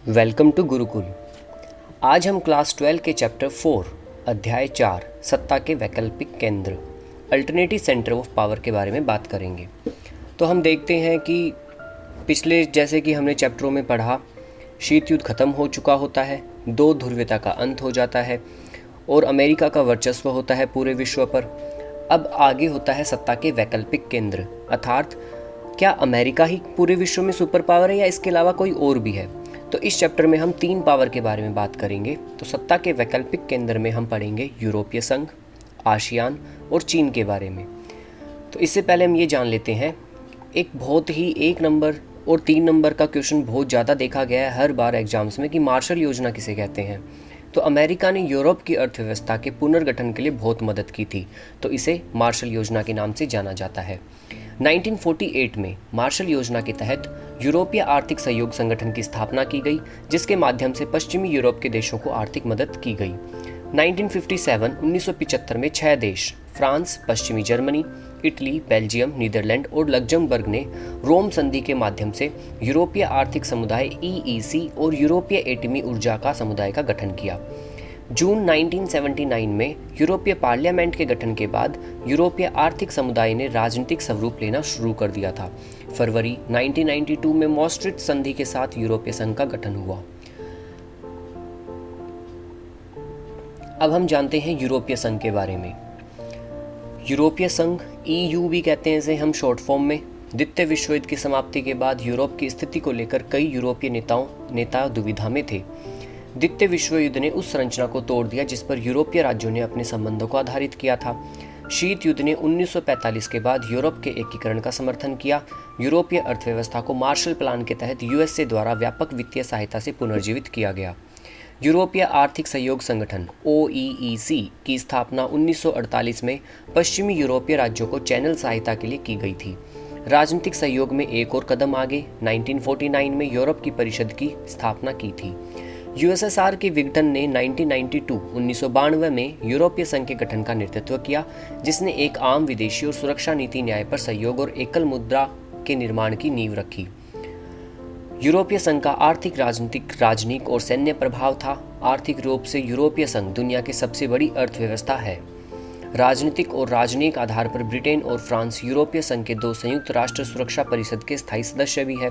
Welcome to Gurukul. आज हम class 12 के चैप्टर 4 अध्याय 4 सत्ता के वैकल्पिक केंद्र अल्टरनेटिव सेंटर ऑफ पावर के बारे में बात करेंगे। तो हम देखते हैं कि पिछले जैसे कि हमने चैप्टरों में पढ़ा, शीत युद्ध खत्म हो चुका होता है, दो ध्रुवीयता का अंत हो जाता है और अमेरिका का वर्चस्व होता है पूरे विश्व पर। अब आगे होता है सत्ता के वैकल्पिक केंद्र, अर्थात क्या अमेरिका ही पूरे विश्व में सुपर पावर है या इसके अलावा कोई और भी है। तो इस चैप्टर में हम 3 पावर के बारे में बात करेंगे। तो सत्ता के वैकल्पिक केंद्र में हम पढ़ेंगे यूरोपीय संघ, आसियान और चीन के बारे में। तो इससे पहले हम ये जान लेते हैं, एक बहुत ही 1 नंबर और 3 नंबर का क्वेश्चन बहुत ज़्यादा देखा गया है हर बार एग्जाम्स में कि मार्शल योजना किसे कहते हैं। तो अमेरिका ने यूरोप की अर्थव्यवस्था के पुनर्गठन के लिए बहुत मदद की थी, तो इसे मार्शल योजना के नाम से जाना जाता है। 1948 में मार्शल योजना के तहत यूरोपीय आर्थिक सहयोग संगठन की स्थापना की गई, जिसके माध्यम से पश्चिमी यूरोप के देशों को आर्थिक मदद की गई। 1975 में 6 देश फ्रांस, पश्चिमी जर्मनी, इटली, बेल्जियम, नीदरलैंड और लग्जमबर्ग ने रोम संधि के माध्यम से यूरोपीय आर्थिक समुदाय EEC और यूरोपीय एटमी ऊर्जा का समुदाय का गठन किया। जून 1979 में यूरोपीय पार्लियामेंट के गठन के बाद यूरोपीय आर्थिक समुदाय ने राजनीतिक स्वरूप लेना शुरू कर दिया था। फरवरी 1992 में maastricht संधि के साथ यूरोपीय संघ का गठन हुआ। अब हम जानते हैं यूरोपीय संघ के बारे में। यूरोपीय संघ EU भी कहते हैं इसे हम शॉर्ट फॉर्म में। द्वितीय विश्व युद्ध की समाप्ति के बाद यूरोप की स्थिति को लेकर कई यूरोपीय नेता दुविधा में थे। द्वितीय विश्व युद्ध ने उस संरचना को तोड़ दिया जिस पर यूरोपीय राज्यों ने अपने संबंधों को आधारित किया था। शीत युद्ध ने 1945 के बाद यूरोप के एकीकरण का समर्थन किया। यूरोपीय अर्थव्यवस्था को मार्शल प्लान के तहत USA द्वारा व्यापक वित्तीय सहायता से पुनर्जीवित किया गया। यूरोपीय आर्थिक सहयोग संगठन OEEC की स्थापना 1948 में पश्चिमी यूरोपीय राज्यों को चैनल सहायता के लिए की गई थी। राजनीतिक सहयोग में एक और कदम आगे 1949 में यूरोप की परिषद की स्थापना की थी। USSR के विघटन ने 1992 में यूरोपीय संघ के गठन का नेतृत्व किया, जिसने एक आम विदेशी और सुरक्षा नीति न्याय पर सहयोग और एकल मुद्रा के निर्माण की नींव रखी। यूरोपीय संघ का आर्थिक, राजनीतिक और सैन्य प्रभाव था। आर्थिक रूप से यूरोपीय संघ दुनिया की सबसे बड़ी अर्थव्यवस्था है। राजनीतिक और राजनयिक आधार पर ब्रिटेन और फ्रांस यूरोपीय संघ के 2 संयुक्त राष्ट्र सुरक्षा परिषद के स्थायी सदस्य भी है।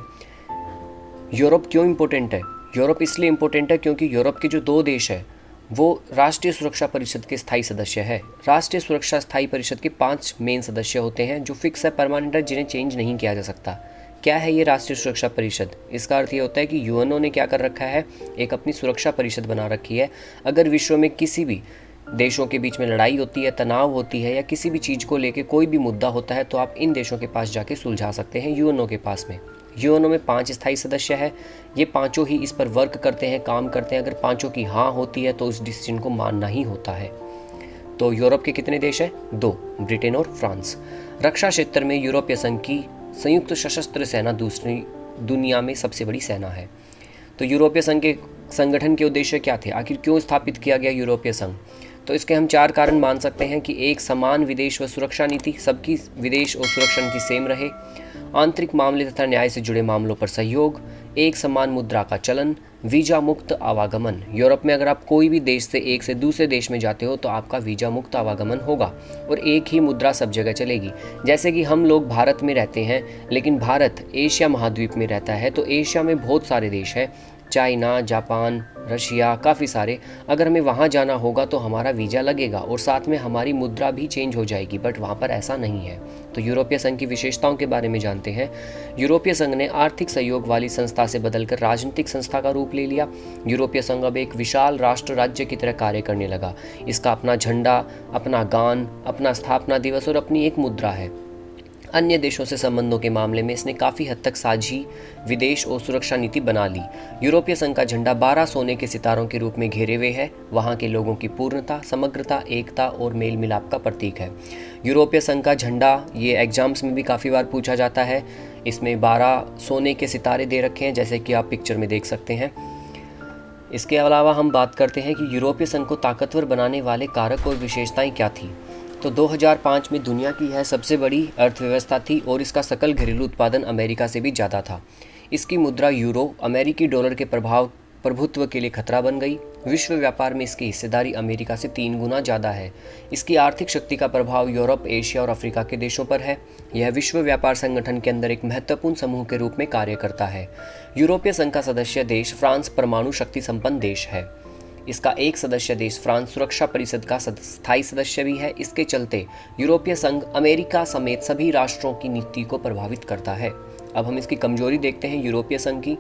यूरोप क्यों इम्पोर्टेंट है? यूरोप इसलिए इम्पोर्टेंट है क्योंकि यूरोप के जो 2 देश है वो राष्ट्रीय सुरक्षा परिषद के स्थायी सदस्य है। राष्ट्रीय सुरक्षा स्थायी परिषद के 5 मेन सदस्य होते हैं जो फिक्स है, परमानेंट है, जिन्हें चेंज नहीं किया जा सकता। क्या है ये राष्ट्रीय सुरक्षा परिषद? इसका अर्थ ये होता है कि UNO ने क्या कर रखा है, एक अपनी सुरक्षा परिषद बना रखी है। अगर विश्व में किसी भी देशों के बीच में लड़ाई होती है, तनाव होती है या किसी भी चीज़ को लेके कोई भी मुद्दा होता है, तो आप इन देशों के पास जाके सुलझा सकते हैं UNO के पास में। UNO में 5 स्थायी सदस्य है। ये पांचों ही इस पर वर्क करते हैं, काम करते हैं। अगर पांचों की हाँ होती है तो उस डिसीजन को मानना ही होता है। तो यूरोप के कितने देश हैं? 2, ब्रिटेन और फ्रांस। रक्षा क्षेत्र में यूरोपीय संघ की संयुक्त सशस्त्र सेना दूसरी दुनिया में सबसे बड़ी सेना है। तो यूरोपीय संघ के संगठन के उद्देश्य क्या थे? आखिर क्यों स्थापित किया गया यूरोपीय संघ? तो इसके हम 4 कारण मान सकते हैं कि एक, समान विदेश व सुरक्षा नीति, सबकी विदेश और सुरक्षा नीति सेम रहे। आंतरिक मामले तथा न्याय से जुड़े मामलों पर सहयोग, एक समान मुद्रा का चलन, वीजा मुक्त आवागमन। यूरोप में अगर आप कोई भी देश से एक से दूसरे देश में जाते हो तो आपका वीजा मुक्त आवागमन होगा और एक ही मुद्रा सब जगह चलेगी। जैसे कि हम लोग भारत में रहते हैं, लेकिन भारत एशिया महाद्वीप में रहता है, तो एशिया में बहुत सारे देश हैं, चाइना, जापान, रशिया, काफ़ी सारे। अगर हमें वहाँ जाना होगा तो हमारा वीज़ा लगेगा और साथ में हमारी मुद्रा भी चेंज हो जाएगी, बट वहाँ पर ऐसा नहीं है। तो यूरोपीय संघ की विशेषताओं के बारे में जानते हैं। यूरोपीय संघ ने आर्थिक सहयोग वाली संस्था से बदलकर राजनीतिक संस्था का रूप ले लिया। यूरोपीय संघ अब एक विशाल राष्ट्र राज्य की तरह कार्य करने लगा। इसका अपना झंडा, अपना गान, अपना स्थापना दिवस और अपनी एक मुद्रा है। अन्य देशों से संबंधों के मामले में इसने काफ़ी हद तक साझी विदेश और सुरक्षा नीति बना ली। यूरोपीय संघ का झंडा 12 सोने के सितारों के रूप में घेरे हुए है। वहाँ के लोगों की पूर्णता, समग्रता, एकता और मेल मिलाप का प्रतीक है। यूरोपीय संघ का झंडा ये एग्जाम्स में भी काफ़ी बार पूछा जाता है। इसमें 12 सोने के सितारे दे रखे हैं, जैसे कि आप पिक्चर में देख सकते हैं। इसके अलावा हम बात करते हैं कि यूरोपीय संघ को ताकतवर बनाने वाले कारक और विशेषताएँ क्या थी। तो 2005 में दुनिया की यह सबसे बड़ी अर्थव्यवस्था थी और इसका सकल घरेलू उत्पादन अमेरिका से भी ज़्यादा था। इसकी मुद्रा यूरो अमेरिकी डॉलर के प्रभाव प्रभुत्व के लिए खतरा बन गई। विश्व व्यापार में इसकी हिस्सेदारी अमेरिका से 3 गुना ज़्यादा है। इसकी आर्थिक शक्ति का प्रभाव यूरोप, एशिया और अफ्रीका के देशों पर है। यह विश्व व्यापार संगठन के अंदर एक महत्वपूर्ण समूह के रूप में कार्य करता है। यूरोपीय संघ का सदस्य देश फ्रांस परमाणु शक्ति संपन्न देश है। इसका एक सदस्य देश फ्रांस सुरक्षा परिषद का स्थायी सदस्य भी है। इसके चलते यूरोपीय संघ अमेरिका समेत सभी राष्ट्रों की नीति को प्रभावित करता है। अब हम इसकी कमजोरी देखते हैं यूरोपीय संघ की।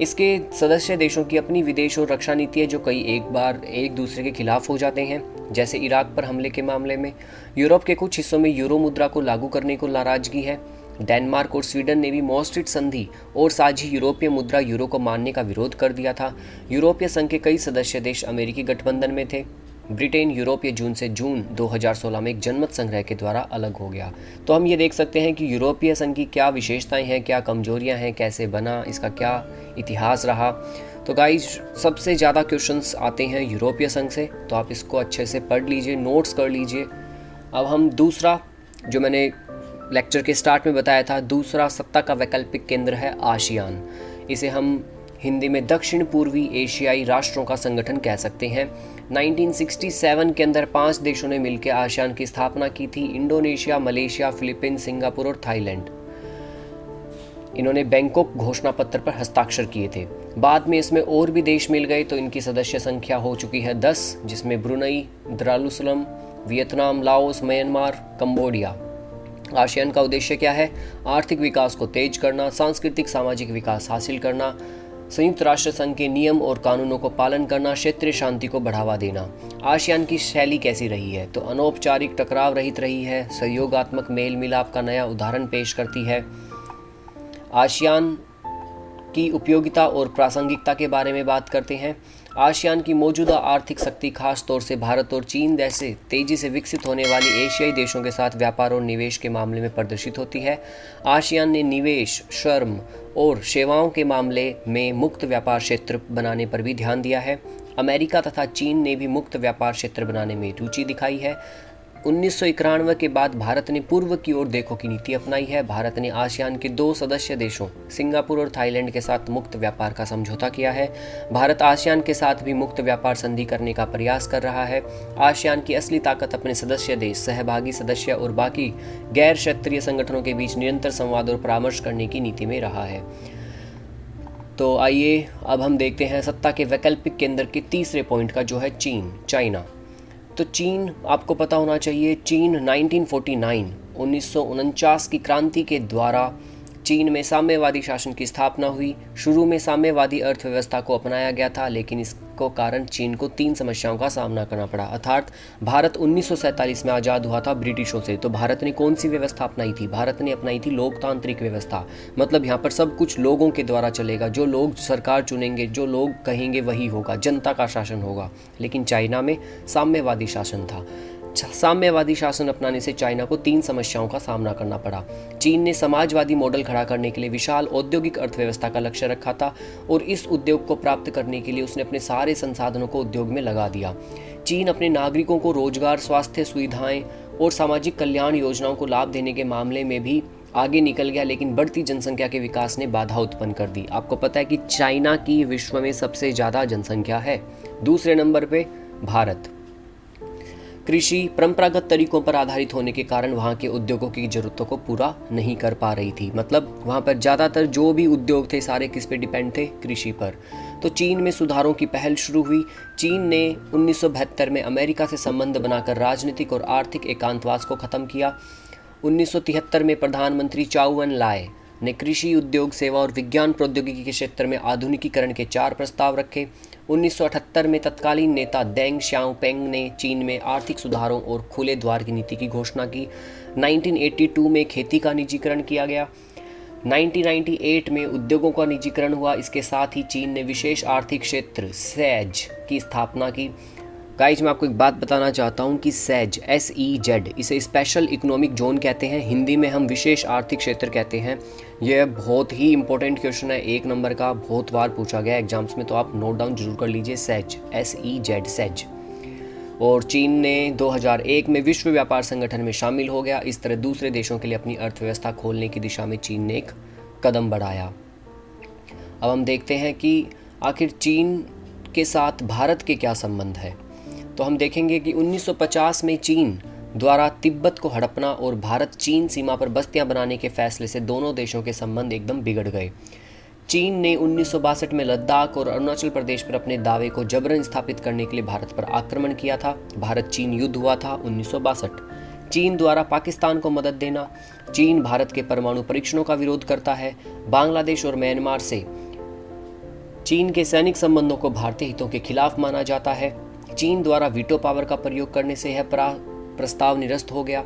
इसके सदस्य देशों की अपनी विदेश और रक्षा नीति है, जो कई एक बार एक दूसरे के खिलाफ हो जाते हैं, जैसे इराक पर हमले के मामले में। यूरोप के कुछ हिस्सों में यूरो मुद्रा को लागू करने को नाराजगी है। डेनमार्क और स्वीडन ने भी मॉस्ट्रिट संधि और साझी यूरोपीय मुद्रा यूरो को मानने का विरोध कर दिया था। यूरोपीय संघ के कई सदस्य देश अमेरिकी गठबंधन में थे। ब्रिटेन यूरोपीय जून 2016 में एक जनमत संग्रह के द्वारा अलग हो गया। तो हम ये देख सकते हैं कि यूरोपीय संघ की क्या विशेषताएं हैं, क्या कमजोरियां हैं, कैसे बना, इसका क्या इतिहास रहा। तो गाइज, सबसे ज़्यादा क्वेश्चंस आते हैं यूरोपीय संघ से, तो आप इसको अच्छे से पढ़ लीजिए, नोट्स कर लीजिए। अब हम दूसरा, जो मैंने लेक्चर के स्टार्ट में बताया था, दूसरा सत्ता का वैकल्पिक केंद्र है आसियान। इसे हम हिंदी में दक्षिण पूर्वी एशियाई राष्ट्रों का संगठन कह सकते हैं। 1967 के अंदर 5 देशों ने मिलकर आसियान की स्थापना की थी: इंडोनेशिया, मलेशिया, फिलीपींस, सिंगापुर और थाईलैंड। इन्होंने बैंकॉक घोषणा पत्र पर हस्ताक्षर किए थे। बाद में इसमें और भी देश मिल गए, तो इनकी सदस्य संख्या हो चुकी है 10, जिसमें Brunei, Darussalam, Vietnam, Laos, Myanmar, Cambodia. ASEAN का उद्देश्य क्या है? आर्थिक विकास को तेज करना, सांस्कृतिक सामाजिक विकास हासिल करना, संयुक्त राष्ट्र संघ के नियम और कानूनों को पालन करना, क्षेत्रीय शांति को बढ़ावा देना। आसियान की शैली कैसी रही है? तो अनौपचारिक, टकराव रहित रही है, सहयोगात्मक मेल मिलाप का नया उदाहरण पेश करती है। आसियान की उपयोगिता और प्रासंगिकता के बारे में बात करते हैं। आसियान की मौजूदा आर्थिक शक्ति खास तौर से भारत और चीन जैसे तेजी से विकसित होने वाली एशियाई देशों के साथ व्यापार और निवेश के मामले में प्रदर्शित होती है। आसियान ने निवेश, श्रम और सेवाओं के मामले में मुक्त व्यापार क्षेत्र बनाने पर भी ध्यान दिया है। अमेरिका तथा चीन ने भी मुक्त व्यापार क्षेत्र बनाने में रुचि दिखाई है। 1991 के बाद भारत ने पूर्व की ओर देखो की नीति अपनाई है। भारत ने आसियान के 2 सदस्य देशों सिंगापुर और थाईलैंड के साथ मुक्त व्यापार का समझौता किया है। भारत आसियान के साथ भी मुक्त व्यापार संधि करने का प्रयास कर रहा है। आसियान की असली ताकत अपने सदस्य देश, सहभागी सदस्य और बाकी गैर क्षेत्रीय संगठनों के बीच निरंतर संवाद और परामर्श करने की नीति में रहा है। तो आइए अब हम देखते हैं सत्ता के वैकल्पिक केंद्र के तीसरे पॉइंट का, जो है चीन, चाइना। तो चीन, आपको पता होना चाहिए, चीन 1949 की क्रांति के द्वारा चीन में साम्यवादी शासन की स्थापना हुई। शुरू में साम्यवादी अर्थव्यवस्था को अपनाया गया था, लेकिन इसको कारण चीन को 3 समस्याओं का सामना करना पड़ा। अर्थात भारत 1947 में आज़ाद हुआ था ब्रिटिशों से, तो भारत ने कौन सी व्यवस्था अपनाई थी? भारत ने अपनाई थी लोकतांत्रिक व्यवस्था। मतलब यहाँ पर सब कुछ लोगों के द्वारा चलेगा, जो लोग सरकार चुनेंगे, जो लोग कहेंगे वही होगा, जनता का शासन होगा। लेकिन चाइना में साम्यवादी शासन था। साम्यवादी शासन अपनाने से चाइना को 3 समस्याओं का सामना करना पड़ा। चीन ने समाजवादी मॉडल खड़ा करने के लिए विशाल औद्योगिक अर्थव्यवस्था का लक्ष्य रखा था, और इस उद्योग को प्राप्त करने के लिए उसने अपने सारे संसाधनों को उद्योग में लगा दिया। चीन अपने नागरिकों को रोजगार, स्वास्थ्य सुविधाएं और सामाजिक कल्याण योजनाओं को लाभ देने के मामले में भी आगे निकल गया, लेकिन बढ़ती जनसंख्या के विकास ने बाधा उत्पन्न कर दी। आपको पता है कि चाइना की विश्व में सबसे ज़्यादा जनसंख्या है। दूसरे नंबर पे भारत। कृषि परंपरागत तरीकों पर आधारित होने के कारण वहाँ के उद्योगों की ज़रूरतों को पूरा नहीं कर पा रही थी। मतलब वहाँ पर ज़्यादातर जो भी उद्योग थे सारे किस पे डिपेंड थे? कृषि पर। तो चीन में सुधारों की पहल शुरू हुई। चीन ने 1972 में अमेरिका से संबंध बनाकर राजनीतिक और आर्थिक एकांतवास को ख़त्म किया। 1973 में प्रधानमंत्री चाउ एन लाय ने कृषि, उद्योग, सेवा और विज्ञान प्रौद्योगिकी के क्षेत्र में आधुनिकीकरण के 4 प्रस्ताव रखे। 1978 में तत्कालीन नेता देंग श्याओपेंग ने चीन में आर्थिक सुधारों और खुले द्वार की नीति की घोषणा की। 1982 में खेती का निजीकरण किया गया। 1998 में उद्योगों का निजीकरण हुआ। इसके साथ ही चीन ने विशेष आर्थिक क्षेत्र सेज की स्थापना की। गाइज, मैं आपको एक बात बताना चाहता हूँ कि सेज, SEZ, इसे स्पेशल इकोनॉमिक जोन कहते हैं। हिंदी में हम विशेष आर्थिक क्षेत्र कहते हैं। यह बहुत ही इंपॉर्टेंट क्वेश्चन है, 1 नंबर का, बहुत बार पूछा गया एग्जाम्स में, तो आप नोट डाउन जरूर कर लीजिए। Says, SEZ, says. और चीन ने 2001 में विश्व व्यापार संगठन में शामिल हो गया। इस तरह दूसरे देशों के लिए अपनी अर्थव्यवस्था खोलने की दिशा में चीन ने एक कदम बढ़ाया। अब हम देखते हैं कि आखिर चीन के साथ भारत के क्या संबंध है, तो हम देखेंगे कि 1950 में चीन द्वारा तिब्बत को हड़पना और भारत चीन सीमा पर बस्तियां बनाने के फैसले से दोनों देशों के संबंध एकदम बिगड़ गए। चीन ने 1962 में लद्दाख और अरुणाचल प्रदेश पर अपने दावे को जबरन स्थापित करने के लिए भारत पर आक्रमण किया था। भारत चीन युद्ध हुआ था 1962। चीन द्वारा पाकिस्तान को मदद देना। चीन भारत के परमाणु परीक्षणों का विरोध करता है। बांग्लादेश और म्यांमार से चीन के सैनिक संबंधों को भारतीय हितों के खिलाफ माना जाता है। चीन द्वारा वीटो पावर का प्रयोग करने से यह प्रस्ताव निरस्त हो गया।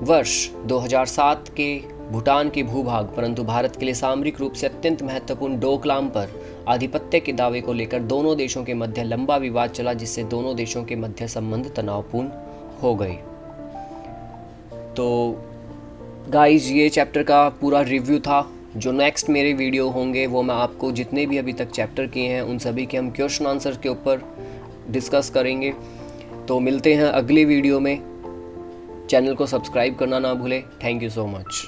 वर्ष 2007 के भूटान के भूभाग परंतु भारत के लिए सामरिक रूप से अत्यंत महत्वपूर्ण डोकलाम पर आधिपत्य के दावे को लेकर दोनों देशों के मध्य लंबा विवाद चला, जिससे दोनों देशों के मध्य संबंध तनावपूर्ण हो गए। तो गाइज, ये चैप्टर का पूरा रिव्यू था। जो नेक्स्ट मेरे वीडियो होंगे वो मैं आपको जितने भी अभी तक चैप्टर किए हैं उन सभी के हम क्वेश्चन आंसर के ऊपर डिस्कस करेंगे। तो मिलते हैं अगले वीडियो में। चैनल को सब्सक्राइब करना ना भूलें। Thank you so much.